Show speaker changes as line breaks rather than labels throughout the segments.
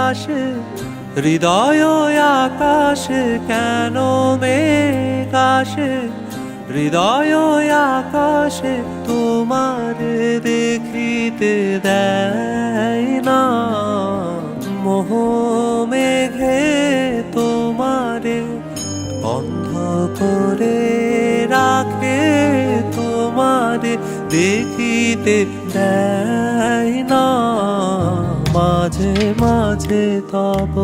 আসে হৃদয় আকাশে, কেন মেঘ আসে হৃদয় আকাশে, তোমারে দেখিতে দেয় না। মোহ মেঘে তোমারে বন্ধ করে রাখে, তোমারে দেখিতে দেয় না। মাঝে মাঝে তব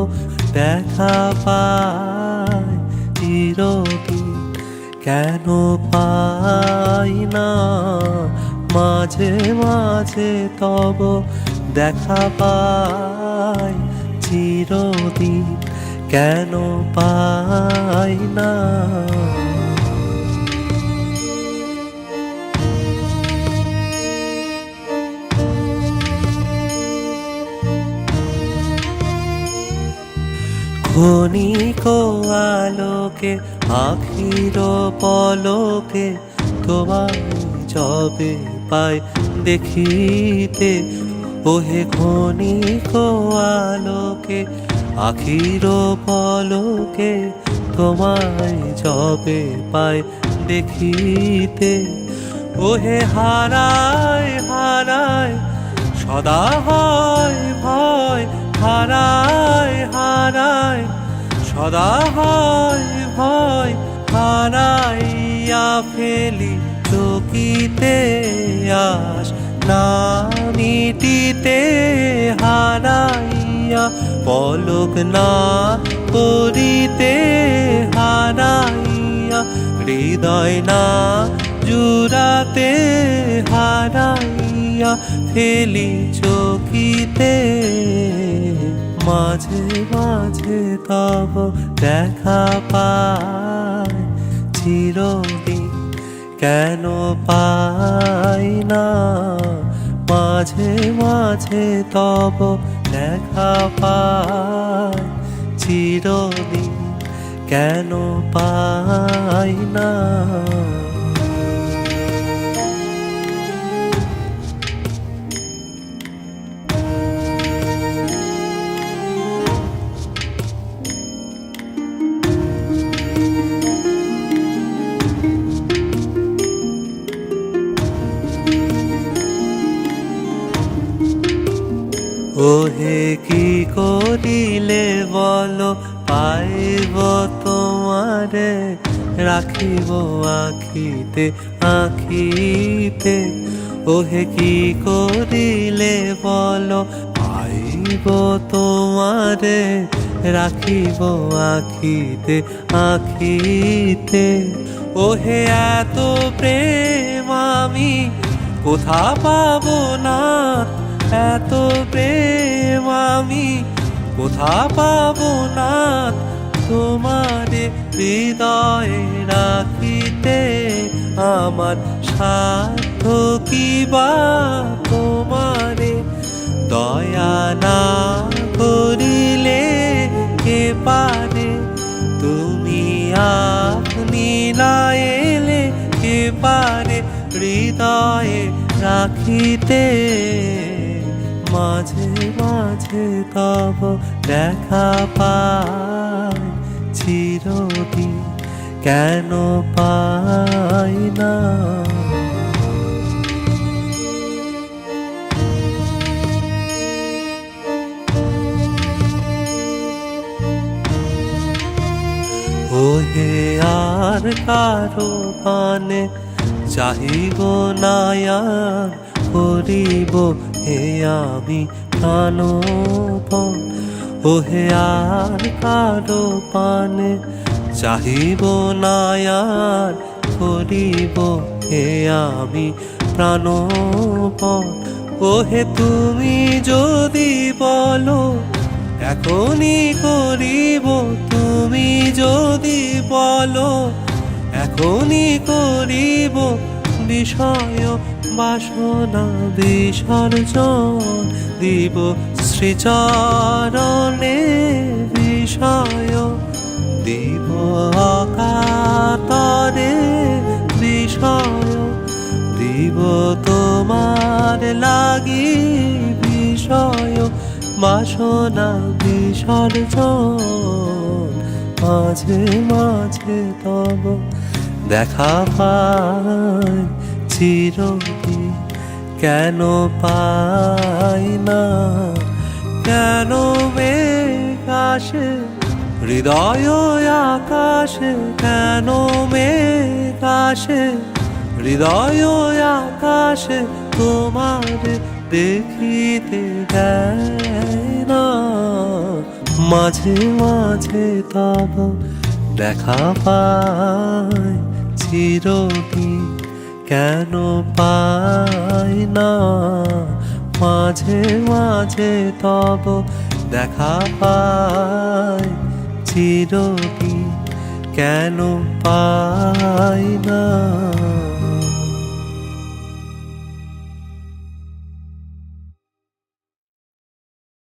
দেখা পাই চিরদিন, কেন পাই না। মাঝে মাঝে তব দেখা পাই চিরদিন, কেন পাই না। ক্ষণিক আলোকে আখির পলকে, তোমায় যবে পাই দেখিতে। ওহে ক্ষণিক আলোকে আখির পলকে, তোমায় যবে পাই দেখিতে। ওহে হারায় হারায় সদা হয় ভয়, হারায় হারায় সদা হয় ভয়। হারাইয়া ফেলি চকিতে আস না মিটিতে, হারাইয়া পলক না করিতে। হারাইয়া হৃদয় না জুড়াতে, হারাইয়া ফেলি চকিতে। মাঝে মাঝে তব দেখা পাই চিরদিন, কেন পাই না। মাঝে মাঝে তব দেখা পাই চিরদিন, কেন পাই না। ওহে কি করিলে বলো পাইব তোমারে, রাখিব আখিতে আখিতে। ওহে কি করিলে বলো পাইব তোমারে, রাখিব আখিতে আখিতে। ওহে এত প্রেম আমি কোথা পাবো না, এত প্রেম আমি কোথা পাবো না। তোমারে হৃদয়ে রাখিতে আমার সাধ্য কি বা, তোমারে দয়া না করিলে কে পারে। তুমি আপনি না এলে কে পারে হৃদয়ে রাখিতে। মাঝে মাঝে তব দেখা পাই চিরদিন, কেন পাই না। ওহে আর কারো পানে চাহিব না, আর করিব হে আমি প্রাণপণ। ওহে আর কারো পানে চাহিব না, আর করিব হে আমি প্রাণপণ। ওহে তুমি যদি বলো এখনই করিব, তুমি যদি বলো এখনই করিব। বিষয় বাসনা বিসর্জন দিব শ্রীচরণে, বিষয় দিব অকাতরে। বিষয় দিব তোমার লাগি, বিষয় বাসনা বিসর্জন, মাঝে মাঝে তব দেখা পাই চিরদিন। কেন পাই না, কেন মেঘ আসে হৃদয় আকাশে, কেন মেঘ আসে হৃদয় আকাশে, তোমার দেখিতে দেয় না। মাঝে মাঝে তব দেখা পাই চিরদিন, কেন পাই না। মাঝে মাঝে তব দেখা পাই চিরদিন, কেন পাই না।